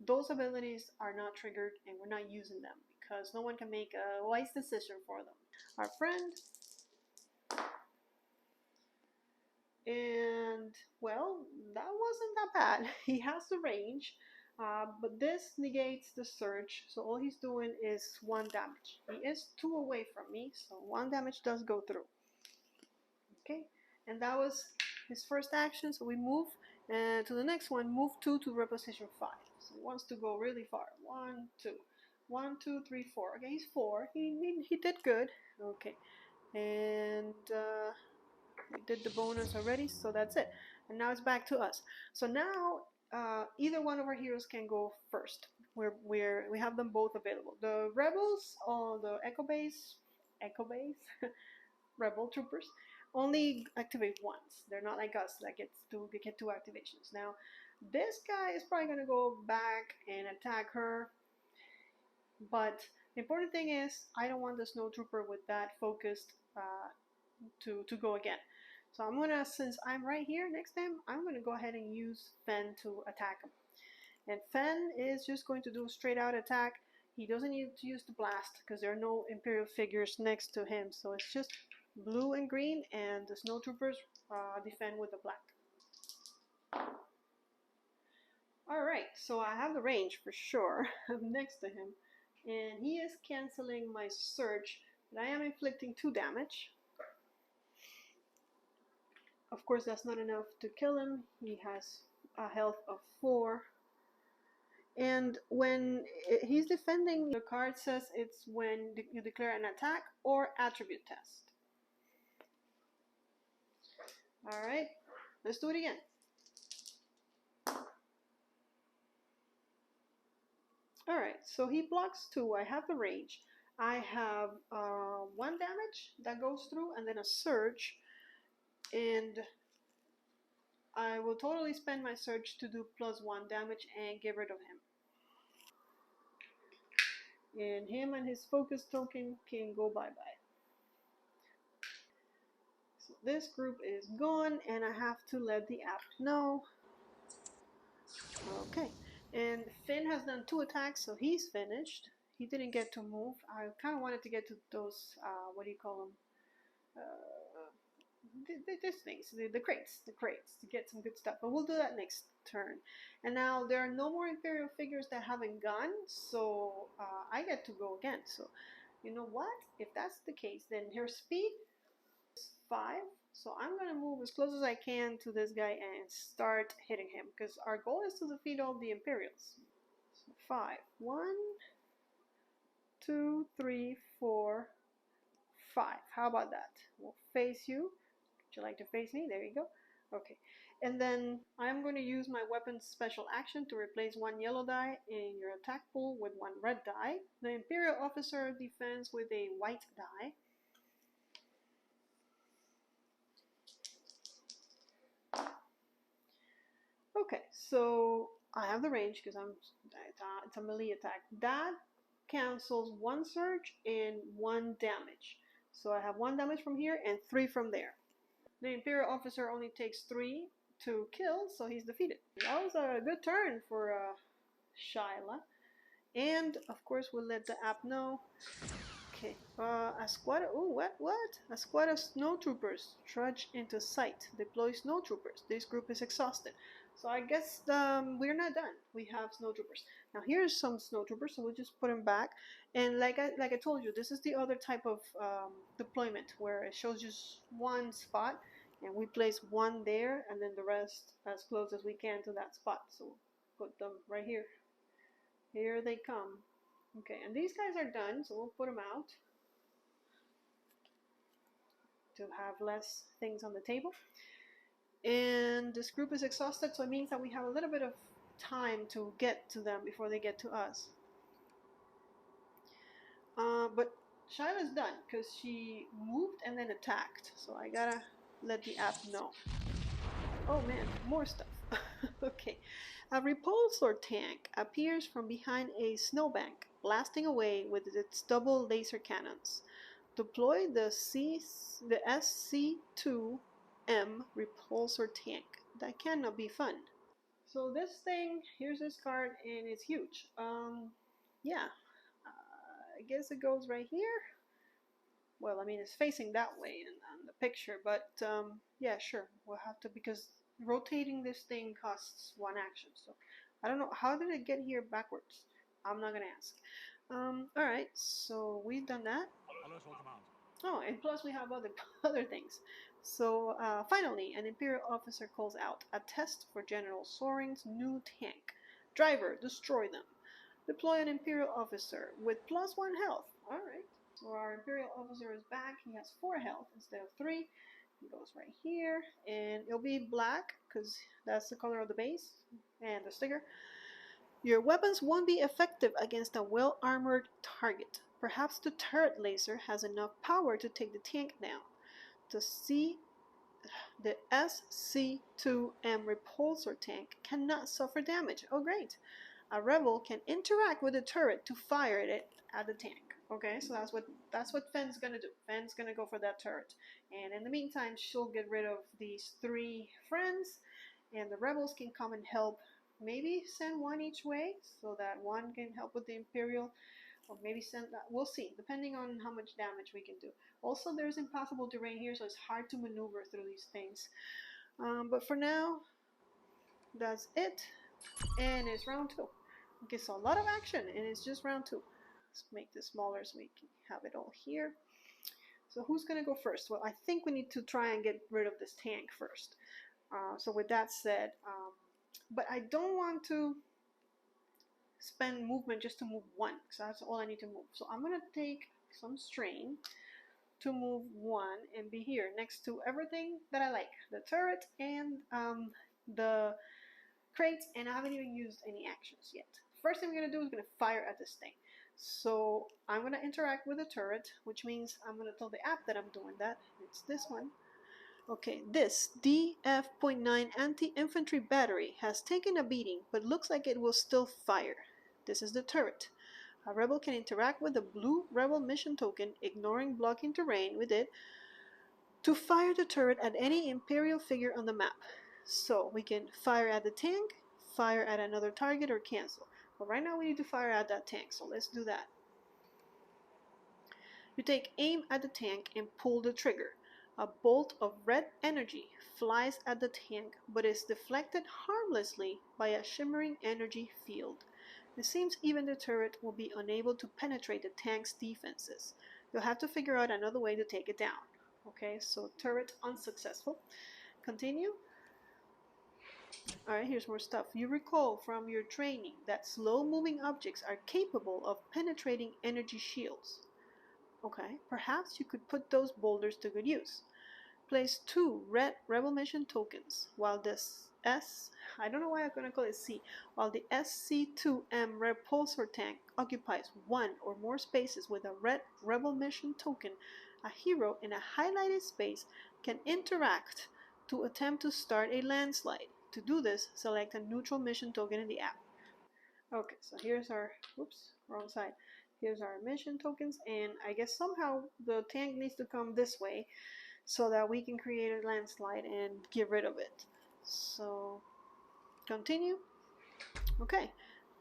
Those abilities are not triggered, and we're not using them because no one can make a wise decision for them. Our friend, and well, that wasn't that bad. He has the range, but this negates the surge, so all he's doing is 1 damage. He is 2 away from me, so 1 damage does go through. Okay, and that was his first action, so we move to the next one. Move 2 to Reposition 5. So he wants to go really far. 1, 2. 1, 2, 3, 4. Okay, he's 4. He did good. Okay, and we did the bonus already, so that's it. And now it's back to us. So now either one of our heroes can go first. We have them both available. The rebels or the Echo Base rebel troopers only activate once. They're not like us that they get 2 activations. Now this guy is probably gonna go back and attack her, but the important thing is I don't want the Snowtrooper with that focused to go again. So I'm gonna, since I'm right here next to him, I'm gonna go ahead and use Fen to attack him. And Fen is just going to do a straight out attack. He doesn't need to use the blast because there are no Imperial figures next to him. So it's just blue and green, and the Snowtroopers defend with the black. Alright, so I have the range for sure. I'm next to him. And he is canceling my surge, but I am inflicting 2 damage. Of course, that's not enough to kill him. He has a health of 4. And when he's defending, the card says it's when you declare an attack or attribute test. Alright, let's do it again. Alright, so he blocks 2. I have the range. I have 1 damage that goes through, and then a surge. And I will totally spend my surge to do +1 damage and get rid of him. And him and his focus token can go bye-bye. So this group is gone, and I have to let the app know. Okay, and Finn has done 2 attacks, so he's finished. he didn't get to move. I kind of wanted to get to those, what do you call them? These things, the crates, to get some good stuff. But we'll do that next turn. And now there are no more Imperial figures that haven't gone, so I get to go again. So you know what? If that's the case, then her speed is 5. So I'm going to move as close as I can to this guy and start hitting him, because our goal is to defeat all the Imperials. So 5. 1, 2, 3, 4, 5. How about that? We'll face you. Would you like to face me? There you go. Okay. And then I'm going to use my weapon's special action to replace 1 yellow die in your attack pool with 1 red die. The Imperial officer defends with a white die. Okay, so I have the range because it's a melee attack. That cancels 1 surge and 1 damage. So I have 1 damage from here and 3 from there. The Imperial officer only takes 3 to kill, so he's defeated. That was a good turn for Shyla. And of course we'll let the app know. Okay, a squad. Oh, what? A squad of snowtroopers trudge into sight. Deploy snowtroopers. This group is exhausted. So I guess we're not done. We have snowtroopers. Now here's some snowtroopers, so we'll just put them back. And like I told you, this is the other type of deployment where it shows just 1 spot, and we place 1 there, and then the rest as close as we can to that spot. So put them right here. Here they come. Okay, and these guys are done, so we'll put them out to have less things on the table. And this group is exhausted, so it means that we have a little bit of time to get to them before they get to us. But Shyla's done because she moved and then attacked, so I gotta let the app know. Oh man, more stuff. Okay. A repulsor tank appears from behind a snowbank, blasting away with its double laser cannons. Deploy the SC-2M repulsor tank. That cannot be fun. So this thing, here's this card, and it's huge. Yeah. I guess it goes right here. Well, I mean, it's facing that way in the picture, but yeah, sure. We'll have to, because rotating this thing costs 1 action. So I don't know, how did it get here backwards? I'm not gonna ask. Alright, so we've done that. Oh, and plus we have other things. So finally, an Imperial officer calls out a test for General Soren's new tank. Driver, destroy them. Deploy an Imperial officer with +1 health. Alright, so our Imperial officer is back. He has 4 health instead of 3. He goes right here, and it'll be black because that's the color of the base and the sticker. Your weapons won't be effective against a well-armored target. Perhaps the turret laser has enough power to take the tank down. The SC-2M repulsor tank cannot suffer damage. Oh great. A rebel can interact with the turret to fire it at the tank. Okay, so that's what Fenn's gonna do. Fenn's gonna go for that turret, and in the meantime, she'll get rid of these 3 friends, and the rebels can come and help. Maybe send 1 each way, so that 1 can help with the Imperial, or maybe send that. We'll see, depending on how much damage we can do. Also, there's impossible terrain here, so it's hard to maneuver through these things. But for now, that's it, and it's round 2. Okay, so a lot of action, and it's just round 2. Let's make this smaller so we can have it all here. So who's going to go first? Well, I think we need to try and get rid of this tank first. So with that said, but I don't want to spend movement just to move 1, because that's all I need to move. So I'm going to take some strain to move 1 and be here next to everything that I like. The turret and the crates, and I haven't even used any actions yet. First thing I'm going to do is going to fire at this thing. So I'm going to interact with the turret, which means I'm going to tell the app that I'm doing that. It's this one. Okay, this DF.9 anti-infantry battery has taken a beating, but looks like it will still fire. This is the turret. A rebel can interact with the blue rebel mission token, ignoring blocking terrain with it, to fire the turret at any Imperial figure on the map. So we can fire at the tank, fire at another target, or cancel. But right now we need to fire at that tank, so let's do that. You take aim at the tank and pull the trigger. A bolt of red energy flies at the tank but is deflected harmlessly by a shimmering energy field. It seems even the turret will be unable to penetrate the tank's defenses. You'll have to figure out another way to take it down. Okay, so turret unsuccessful. Continue. Alright, here's more stuff. You recall from your training that slow-moving objects are capable of penetrating energy shields. Okay, perhaps you could put those boulders to good use. Place 2 red Rebel Mission tokens, while this I don't know why I'm going to call it C, while the SC2M repulsor tank occupies 1 or more spaces with a red Rebel Mission token. A hero in a highlighted space can interact to attempt to start a landslide. To do this, select a neutral mission token in the app. Okay, so here's our, oops, wrong side. Here's our mission tokens, and I guess somehow the tank needs to come this way so that we can create a landslide and get rid of it. So, continue. Okay,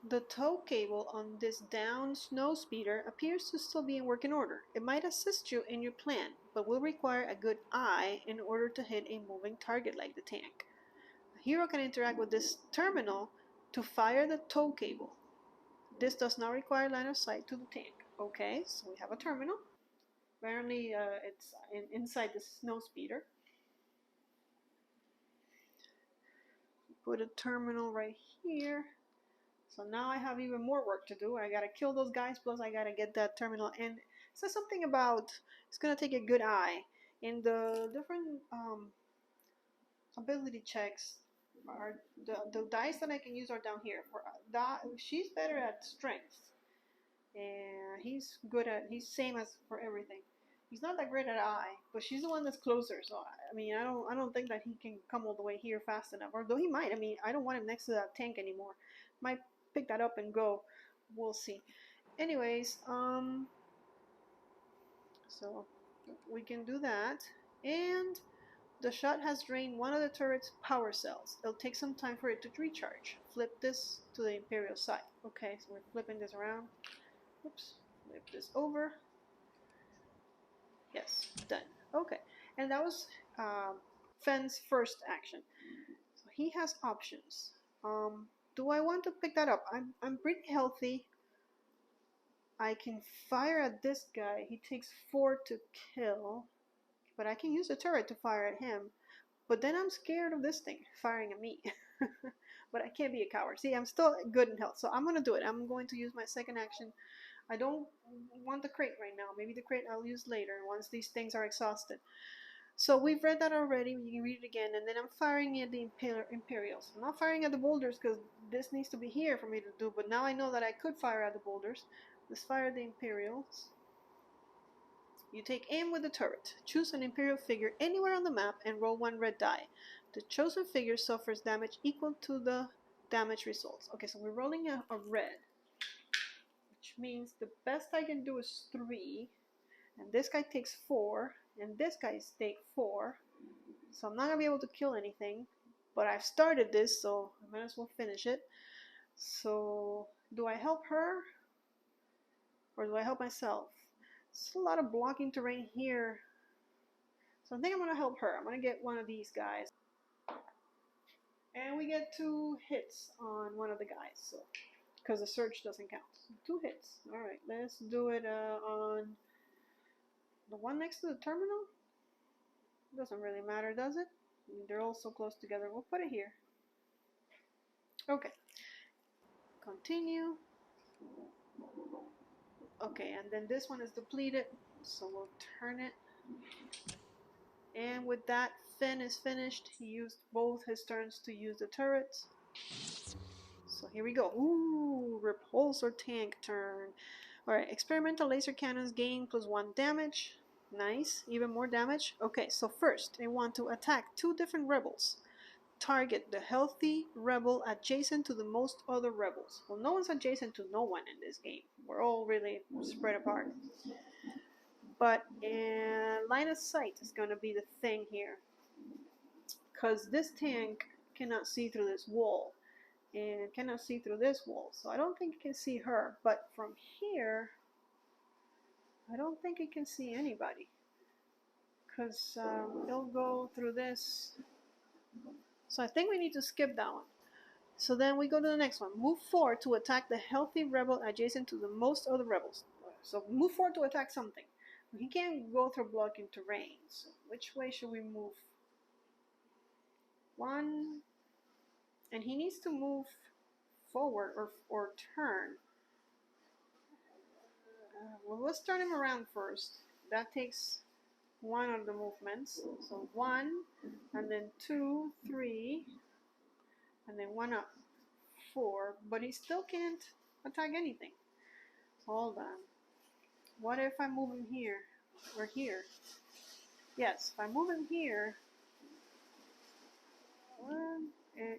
the tow cable on this down snow speeder appears to still be in working order. It might assist you in your plan, but will require a good eye in order to hit a moving target like the tank. A hero can interact with this terminal to fire the tow cable. This does not require line of sight to the tank. Okay, so we have a terminal. Apparently it's inside the snow speeder. Put a terminal right here. So now I have even more work to do. I gotta kill those guys, plus I gotta get that terminal. And it says something about it's gonna take a good eye. In the different ability checks, are the dice that I can use are down here. For she's better at strength, and he's same as for everything. He's not that great at eye, but she's the one that's closer. So I mean, I don't think that he can come all the way here fast enough. Or though he might. I mean, I don't want him next to that tank anymore. Might pick that up and go. We'll see. Anyways, so we can do that, and the shot has drained one of the turret's power cells. It'll take some time for it to recharge. Flip this to the Imperial side. Okay, so we're flipping this around. Oops, flip this over. Yes, done. Okay, and that was Fenn's first action. So he has options. Do I want to pick that up? I'm pretty healthy. I can fire at this guy. He takes 4 to kill, but I can use a turret to fire at him. But then I'm scared of this thing firing at me. But I can't be a coward. See, I'm still good in health, so I'm gonna do it. I'm going to use my second action. I don't want the crate right now. Maybe the crate I'll use later once these things are exhausted. So we've read that already. You can read it again. And then I'm firing at the Imperials. I'm not firing at the boulders because this needs to be here for me to do. But now I know that I could fire at the boulders. Let's fire at the Imperials. You take aim with the turret. Choose an Imperial figure anywhere on the map and roll 1 red die. The chosen figure suffers damage equal to the damage results. Okay, so we're rolling a red, which means the best I can do is 3, and this guy takes 4, and this guy takes 4, so I'm not going to be able to kill anything, but I've started this, so I might as well finish it. So, do I help her, or do I help myself? It's a lot of blocking terrain here, so I think I'm going to help her. I'm going to get one of these guys. And we get 2 hits on one of the guys, so because the search doesn't count. 2 hits. Alright, let's do it on the one next to the terminal. Doesn't really matter, does it? I mean, they're all so close together. We'll put it here. Okay. Continue. Okay, and then this one is depleted, so we'll turn it. And with that, Finn is finished. He used both his turns to use the turrets. So here we go. Ooh, repulsor tank turn. Alright, experimental laser cannons gain +1 damage. Nice, even more damage. Okay, so first, I want to attack 2 different rebels. Target the healthy rebel adjacent to the most other rebels. Well, no one's adjacent to no one in this game. We're all really spread apart. But line of sight is going to be the thing here. Because this tank cannot see through this wall. And cannot see through this wall. So I don't think you can see her. But from here, I don't think he can see anybody. Because he'll go through this. So I think we need to skip that one. So then we go to the next one. Move forward to attack the healthy rebel adjacent to the most other rebels. So move forward to attack something. He can't go through blocking terrain. So which way should we move? One. And he needs to move forward or turn. Well, let's turn him around first. That takes one of the movements. So 1, and then 2, 3, and then 1 up. 4, but he still can't attack anything. Hold on. What if I move him here or here? Yes, if I move him here,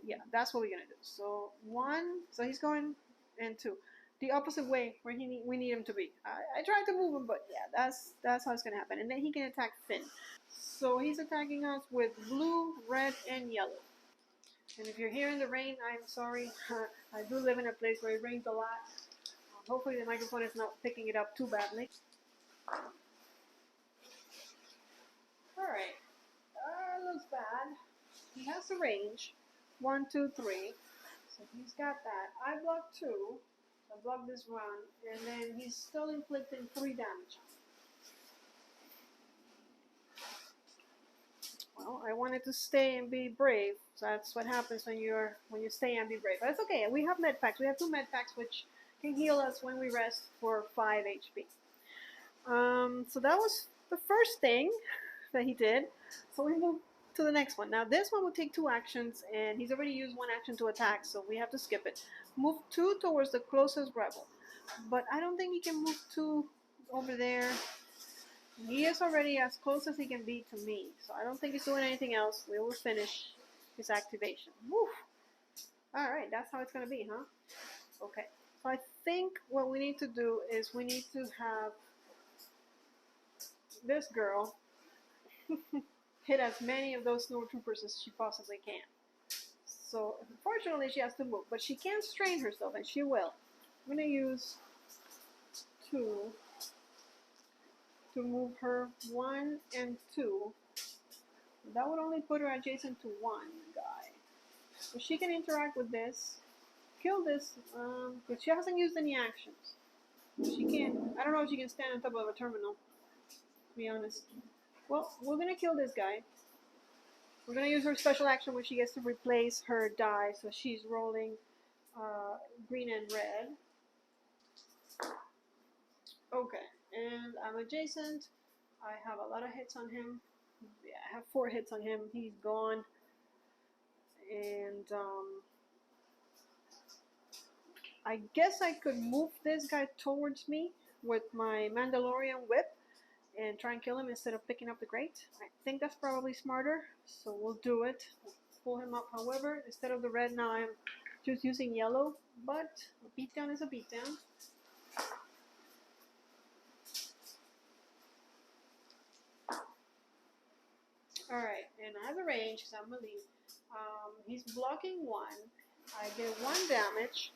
yeah, that's what we're gonna do. So 1, so he's going, and 2, the opposite way where we need him to be. I tried to move him, but yeah, that's how it's gonna happen. And then he can attack Finn. So he's attacking us with blue, red, and yellow. And if you're hearing the rain, I'm sorry. I do live in a place where it rains a lot. Hopefully the microphone is not picking it up too badly. Alright. Looks bad. He has the range. 1, 2, 3. So he's got that. I blocked 2. I blocked this one. And then he's still inflicting 3 damage. Well, I wanted to stay and be brave. So that's what happens when you stay and be brave. But it's okay. We have med packs. We have 2 med packs which can heal us when we rest for 5 HP. So that was the first thing that he did. So we move to the next one. Now this one will take 2 actions, and he's already used 1 action to attack, so we have to skip it. Move 2 towards the closest rebel. But I don't think he can move 2 over there. He is already as close as he can be to me, so I don't think he's doing anything else. We will finish his activation. Woo! Alright, that's how it's going to be, huh? Okay. So I think what we need to do is we need to have this girl hit as many of those Stormtroopers as she possibly can. So unfortunately she has to move, but she can strain herself, and she will. I'm going to use 2 to move her 1 and 2. That would only put her adjacent to 1 guy. So she can interact with this, kill this, because she hasn't used any actions. She can't, I don't know if she can stand on top of a terminal, to be honest. Well, we're going to kill this guy. We're going to use her special action where she gets to replace her die, so she's rolling green and red. Okay, and I'm adjacent. I have a lot of hits on him. Yeah, I have 4 hits on him. He's gone. And I guess I could move this guy towards me with my Mandalorian whip and try and kill him instead of picking up the grate. I think that's probably smarter, so we'll do it. We'll pull him up. However, instead of the red, now I'm just using yellow, but a beatdown is a beatdown. Alright, and I have the range because I'm going to leave. He's blocking 1. I get 1 damage.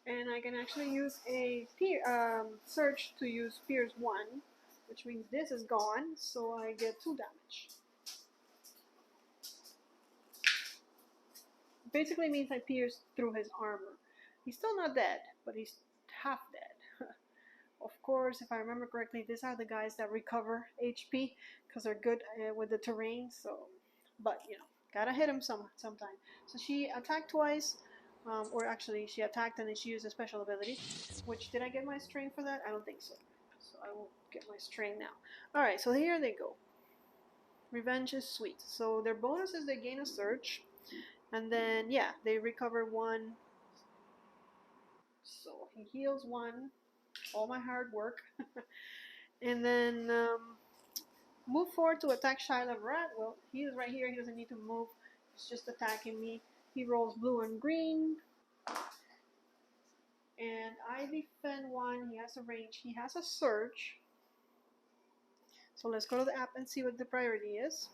And I can actually use a search to use Pierce 1, which means this is gone, so I get 2 damage. Basically means I pierced through his armor. He's still not dead, but he's half dead. Of course, if I remember correctly, these are the guys that recover HP because they're good with the terrain. So, but you know, gotta hit him sometime. So she attacked twice. Or actually, she attacked and then she used a special ability. Which, did I get my string for that? I don't think so. So I will get my string now. Alright, so here they go. Revenge is sweet. So their bonus is they gain a search. And then, yeah, they recover 1. So he heals 1. All my hard work. And then move forward to attack Shia Rat. Well, he is right here. He doesn't need to move. He's just attacking me. He rolls blue and green. And I defend 1. He has a range. He has a search. So let's go to the app and see what the priority is.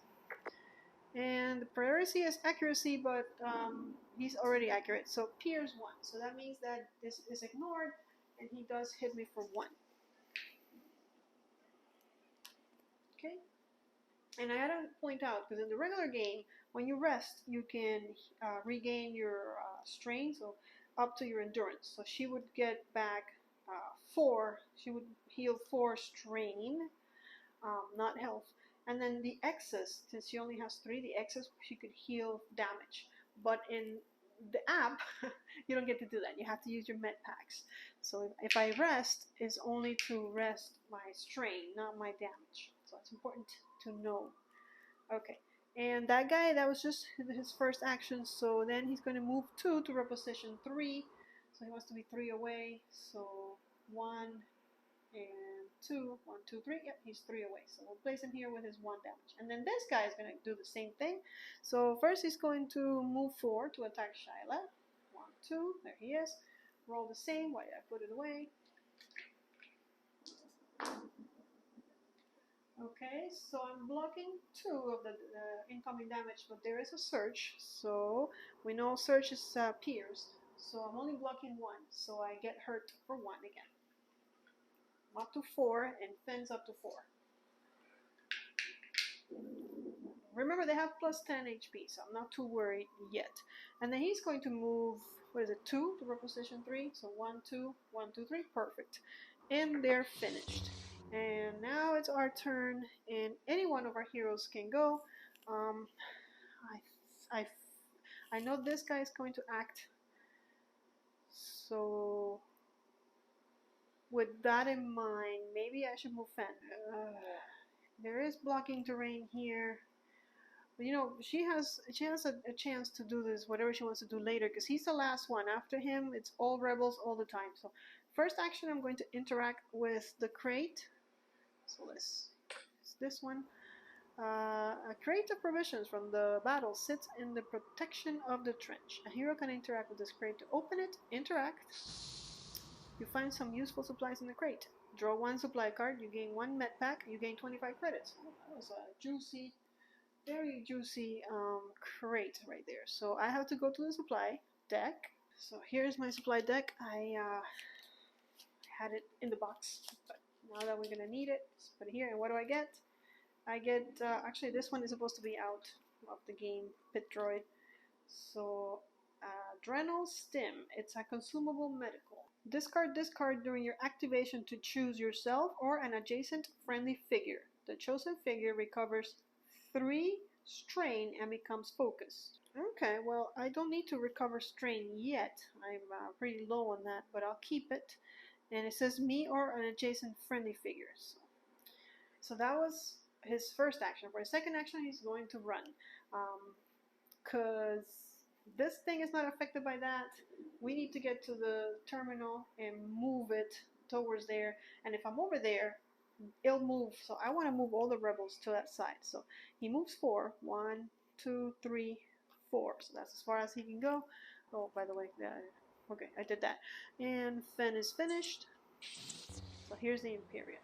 And the priority is accuracy, but he's already accurate. So Pierce 1. So that means that this is ignored. and he does hit me for 1. Okay. And I gotta point out, because in the regular game, when you rest, you can regain your strain, so up to your endurance. So she would get back 4. She would heal 4 strain, not health. And then the excess, since she only has 3, the excess she could heal damage. But in the app, you don't get to do that. You have to use your med packs. So if I rest, it's only to rest my strain, not my damage. So it's important to know. Okay, and that guy, that was just his first action. So then he's going to move 2 to reposition 3. So he wants to be 3 away. So 1 and 2, 1, 2, 3. Yep, he's 3 away. So we'll place him here with his 1 damage. And then this guy is going to do the same thing. So first he's going to move 4 to attack Shyla. 1, 2. There he is. Roll the same. Why did I put it away? Okay, so I'm blocking 2 of the incoming damage, but there is a surge. So we know surge is pierced. So I'm only blocking 1. So I get hurt for 1 again. Up to 4, and Finn's up to 4. Remember, they have plus 10 HP, so I'm not too worried yet. And then he's going to move, 2 to reposition 3. So 1, 2, 1, 2, 3. Perfect. And they're finished. And now it's our turn, and any one of our heroes can go. I know this guy is going to act. So with that in mind, maybe I should move Fen. There is blocking terrain here. But you know, she has a chance to do this, whatever she wants to do later, because he's the last one. After him, it's all rebels all the time. So first action, I'm going to interact with the crate. So it's this one. A crate of provisions from the battle sits in the protection of the trench. A hero can interact with this crate to open it, interact. You find some useful supplies in the crate. Draw 1 supply card, you gain 1 med pack, you gain 25 credits. Oh, that was a juicy, very juicy crate right there. So I have to go to the supply deck. So here's my supply deck. I had it in the box, but now that we're gonna need it, let's put it here. And what do I get? I get, actually this one is supposed to be out of the game, Pit Droid. So, Adrenal Stim, it's a consumable medical. Discard this card during your activation to choose yourself or an adjacent friendly figure. The chosen figure recovers 3 strain and becomes focused. Okay, well, I don't need to recover strain yet. I'm pretty low on that, but I'll keep it. And it says me or an adjacent friendly figure. So that was his first action. For his second action, he's going to run. Because this thing is not affected by that. We need to get to the terminal and move it towards there. And if I'm over there, it'll move. So I want to move all the rebels to that side. So he moves 4. 1, 2, 3, 4. So that's as far as he can go. Oh, by the way, okay, I did that. And Fen is finished. So here's the Imperial.